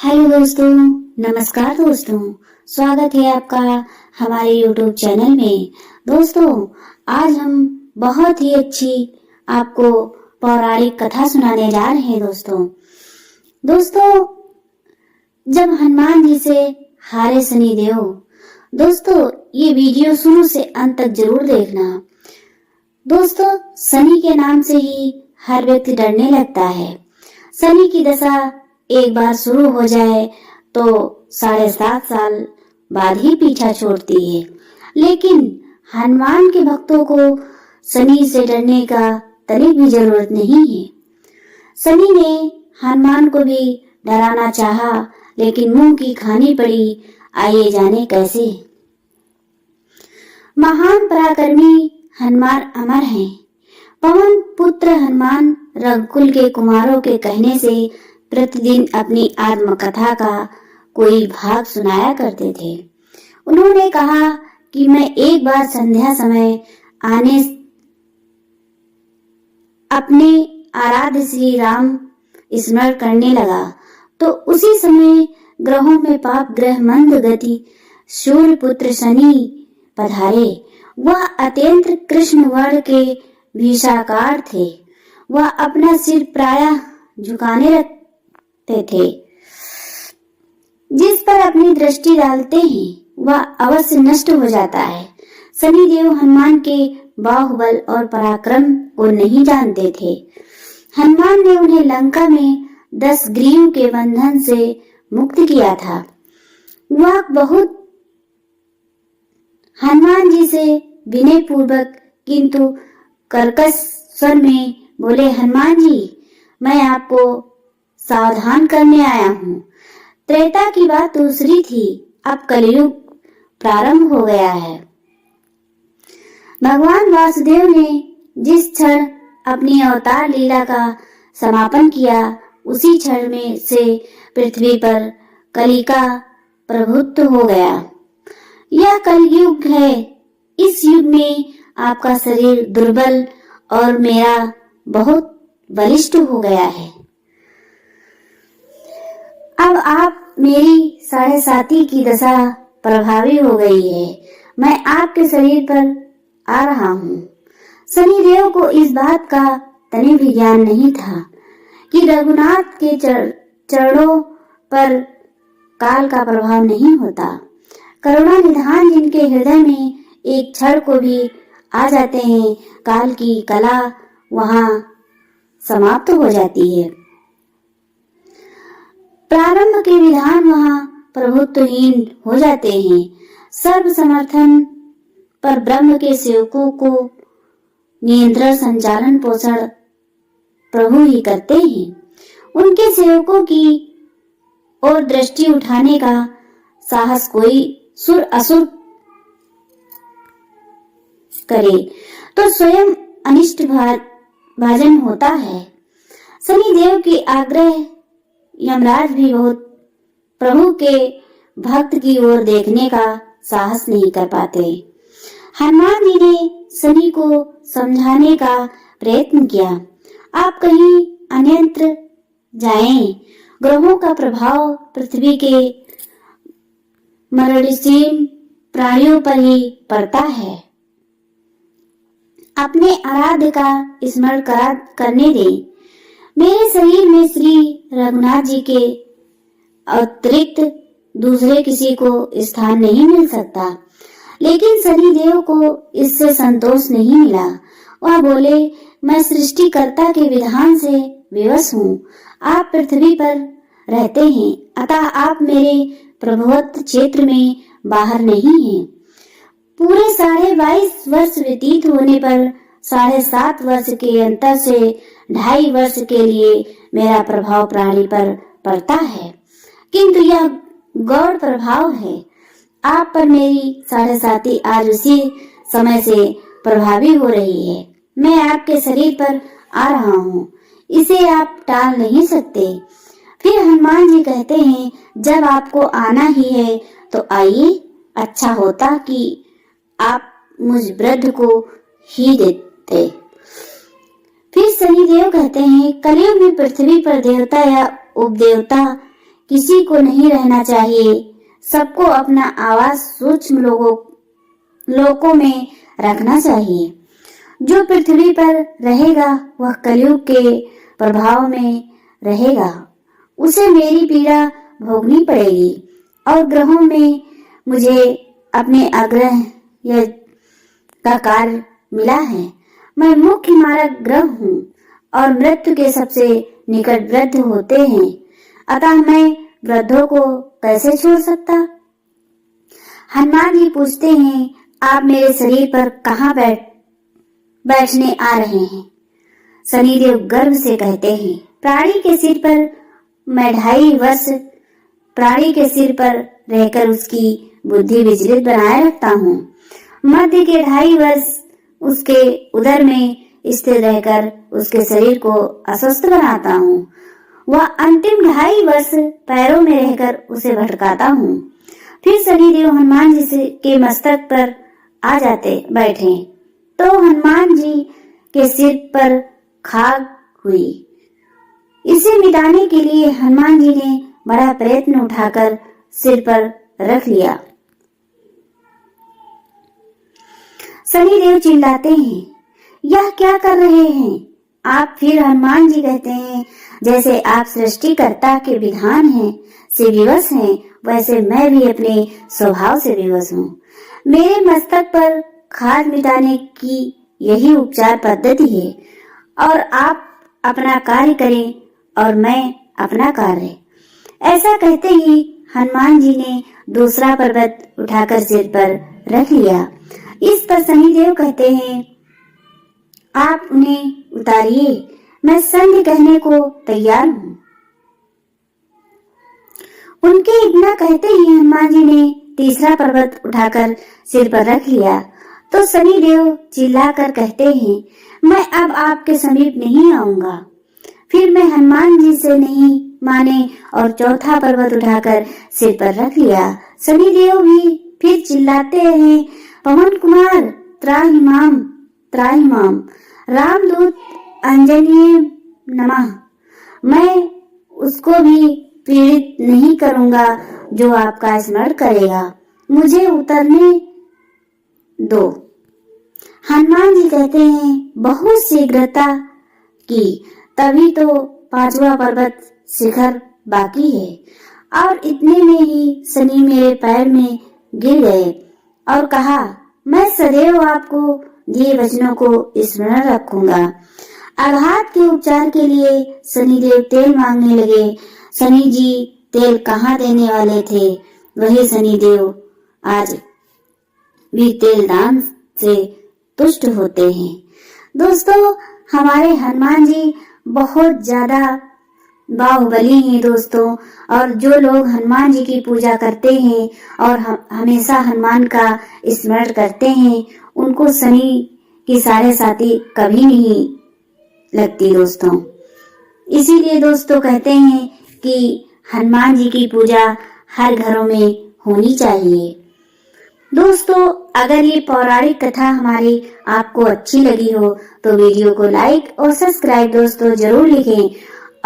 Hello दोस्तों, नमस्कार दोस्तों। स्वागत है आपका हमारे YouTube चैनल में। दोस्तों, आज हम बहुत ही अच्छी आपको पौराणिक कथा सुनाने जा रहे हैं। दोस्तों, जब हनुमान जी से हारे शनिदेव। दोस्तों, ये वीडियो शुरू से अंत तक जरूर देखना। दोस्तों, शनि के नाम से ही हर व्यक्ति डरने लगता है। शनि की दशा एक बार शुरू हो जाए तो 7.5 साल बाद ही पीछा छोड़ती है। लेकिन हनुमान के भक्तों को शनि से डरने का तनिक भी जरूरत नहीं है। शनि ने हनुमान को भी डराना चाहा, लेकिन मुंह की खानी पड़ी। आइए जाने कैसे। महान पराक्रमी हनुमान अमर हैं। पवन पुत्र हनुमान रघुकुल के कुमारों के कहने से प्रतिदिन अपनी आत्मकथा का कोई भाग सुनाया करते थे। उन्होंने कहा कि मैं एक बार संध्या समय आने अपने आराध्य श्री राम स्मरण करने लगा तो उसी समय ग्रहों में पाप ग्रह मंद गति सूर्य पुत्र शनि पधारे। वह अत्यंत कृष्ण वर्ण के विशाकार थे। वह अपना सिर प्रायः झुकाने थे। जिस पर अपनी दृष्टि डालते हैं वह अवश्य नष्ट हो जाता है। शनिदेव हनुमान के बाहुबल और पराक्रम को नहीं जानते थे। हनुमान ने उन्हें लंका में 10 ग्रीव के बंधन से मुक्त किया था। वह बहुत हनुमान जी से विनय पूर्वक किंतु कर्कश स्वर में बोले, हनुमान जी, मैं आपको सावधान करने आया हूँ। त्रेता की बात दूसरी थी, अब कलयुग प्रारंभ हो गया है। भगवान वासुदेव ने जिस क्षण अपनी अवतार लीला का समापन किया, उसी क्षण में से पृथ्वी पर कली का प्रभुत्व हो गया। यह कलयुग है। इस युग में आपका शरीर दुर्बल और मेरा बहुत बलिष्ठ हो गया है। अब आप मेरी 7.5 की दशा प्रभावी हो गई है। मैं आपके शरीर पर आ रहा हूँ। शनिदेव को इस बात का तनिक भी ज्ञान नहीं था कि रघुनाथ के चरणों पर काल का प्रभाव नहीं होता। करुणा निधान जिनके हृदय में एक क्षण को भी आ जाते हैं, काल की कला वहां समाप्त हो जाती है। प्रारंभ के विधान वहां प्रभुत्वहीन हो जाते हैं। सर्व समर्थन पर ब्रह्म के सेवकों को नियंत्रण संचालन पोषण प्रभु ही करते हैं। उनके सेवकों की ओर दृष्टि उठाने का साहस कोई सुर असुर करे तो स्वयं अनिष्ट भाजन होता है। शनिदेव की आग्रह यमराज भी बहुत प्रभु के भक्त की ओर देखने का साहस नहीं कर पाते। हनुमान जी ने शनि को समझाने का प्रयत्न किया। आप कहीं अन्यत्र जाएं। ग्रहों का प्रभाव पृथ्वी के मरणशील प्राणियों पर ही पड़ता है। अपने आराध्य का स्मरण करने दें। मेरे शरीर में श्री रघुनाथ जी के अतिरिक्त दूसरे किसी को स्थान नहीं मिल सकता। लेकिन शनिदेव को इससे संतोष नहीं मिला। वह बोले, मैं सृष्टिकर्ता के विधान से विवश हूँ। आप पृथ्वी पर रहते हैं, अतः आप मेरे प्रभुत्व क्षेत्र में बाहर नहीं हैं। पूरे 22.5 वर्ष व्यतीत होने पर 7.5 वर्ष के अंतर से 2.5 वर्ष के लिए मेरा प्रभाव प्राणी पर पड़ता है, किंतु यह गौड़ प्रभाव है। आप पर मेरी 7.5 आज उसी समय से प्रभावी हो रही है। मैं आपके शरीर पर आ रहा हूँ, इसे आप टाल नहीं सकते। फिर हनुमान जी कहते हैं, जब आपको आना ही है तो आइए। अच्छा होता कि आप मुझ वृद्ध को ही देते। फिर शनिदेव कहते हैं, कलयुग में पृथ्वी पर देवता या उपदेवता किसी को नहीं रहना चाहिए। सबको अपना आवाज सूक्ष्म लोकों में रखना चाहिए। जो पृथ्वी पर रहेगा वह कलयुग के प्रभाव में रहेगा। उसे मेरी पीड़ा भोगनी पड़ेगी और ग्रहों में मुझे अपने आग्रह का कार्य मिला है। मैं मुख्य मारक ग्रह हूँ और मृत्यु के सबसे निकट वृद्ध होते हैं, अतः मैं वृद्धों को कैसे छोड़ सकता। हनुमान जी पूछते हैं, आप मेरे शरीर पर कहाँ बैठने आ रहे हैं। शनिदेव गर्व से कहते हैं, प्राणी के सिर पर मैं 2.5 वर्ष प्राणी के सिर पर रहकर उसकी बुद्धि विचलित बनाए रखता हूँ। मध्य के 2.5 वर्ष उसके उदर में स्थिर रहकर उसके शरीर को अस्वस्थ बनाता हूँ। वह अंतिम 2.5 वर्ष पैरों में रहकर उसे भटकाता हूँ। फिर शनिदेव हनुमान जी के मस्तक पर आ बैठे तो हनुमान जी के सिर पर खाग हुई। इसे मिटाने के लिए हनुमान जी ने बड़ा प्रयत्न उठाकर सिर पर रख लिया। शनिदेव चिल्लाते हैं, यह क्या कर रहे हैं आप। फिर हनुमान जी कहते हैं, जैसे आप सृष्टिकर्ता के विधान से विवश हैं, वैसे मैं भी अपने स्वभाव से विवश हूँ। मेरे मस्तक पर खाद मिटाने की यही उपचार पद्धति है और आप अपना कार्य करें और मैं अपना कार्य। ऐसा कहते ही हनुमान जी ने दूसरा पर्वत उठाकर सिर पर रख लिया। इस पर शनिदेव कहते हैं, आप उन्हें उतारिए, मैं संधि कहने को तैयार हूँ। उनके इतना कहते ही हनुमान जी ने तीसरा पर्वत उठाकर सिर पर रख लिया तो शनिदेव चिल्लाकर कहते हैं, मैं अब आपके समीप नहीं आऊंगा। फिर मैं हनुमान जी से नहीं माने और चौथा पर्वत उठाकर सिर पर रख लिया। शनिदेव भी फिर चिल्लाते हैं, पवन कुमार त्राहिमाम त्राहिमाम, रामदूत अंजनीय नमः। मैं उसको भी पीड़ित नहीं करूंगा जो आपका स्मरण करेगा, मुझे उतरने दो। हनुमान जी कहते हैं, बहुत शीघ्रता की, तभी तो 5वां पर्वत शिखर बाकी है। और इतने में ही शनि मेरे पैर में गिर गए और कहा, मैं सदैव आपको दिए वचनों को स्मरण रखूंगा। आघात के उपचार के लिए शनिदेव तेल मांगने लगे। शनि जी तेल कहाँ देने वाले थे, वही शनिदेव आज भी तेल दान से तुष्ट होते हैं। दोस्तों, हमारे हनुमान जी बहुत ज्यादा बाहुबली हैं दोस्तों। और जो लोग हनुमान जी की पूजा करते हैं और हमेशा हनुमान का स्मरण करते हैं, उनको शनि की साढ़े साथी कभी नहीं लगती दोस्तों। इसीलिए दोस्तों कहते हैं कि हनुमान जी की पूजा हर घरों में होनी चाहिए। दोस्तों, अगर ये पौराणिक कथा हमारी आपको अच्छी लगी हो तो वीडियो को लाइक और सब्सक्राइब दोस्तों जरूर लिखें